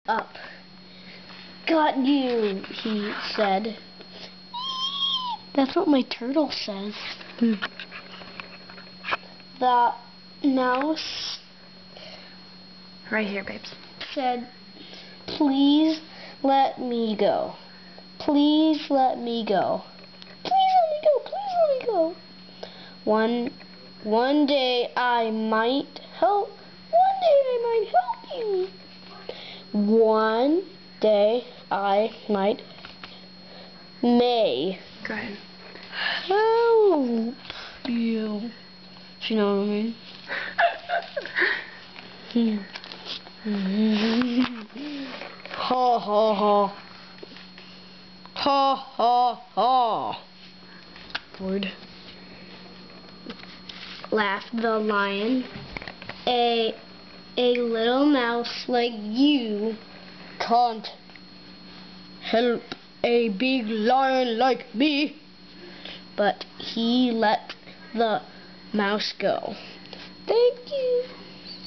up. "Got you," he said. That's what my turtle says. The mouse Right here, babes. said, "Please let me go. Please let me go. Please let me go. Please let me go. One day I might help. One day I might help you. One day I may Go ahead. help you." Do you know what I mean? Ha ha ha. Ha ha ha. Word. Laughed the lion. A little mouse like you can't help a big lion like me. But he let the mouse go. "Thank you,"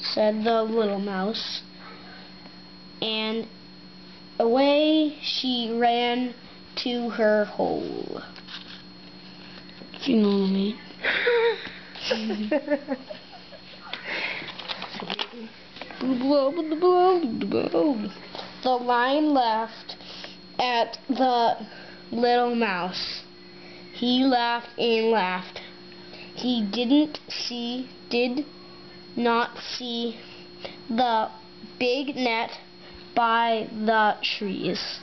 said the little mouse, and away she ran to her hole. You know what I mean? The lion laughed at the little mouse. He laughed and laughed. He did not see the big net by the trees.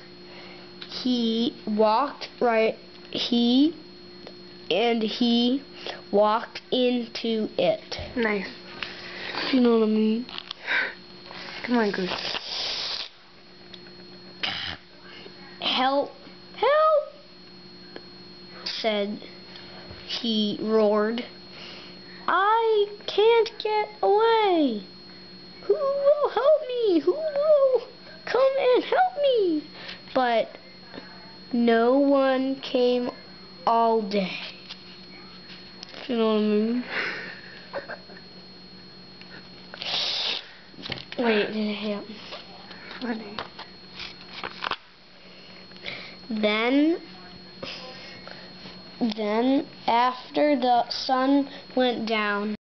He walked into it. Nice. You know what I mean? Come on, Goose. "Help! Help!" said he, roared. "I can't get away. Who will help me? Who will come and help me?" But no one came all day. You know what I mean? Wait, did it happen? Funny. Then after the sun went down,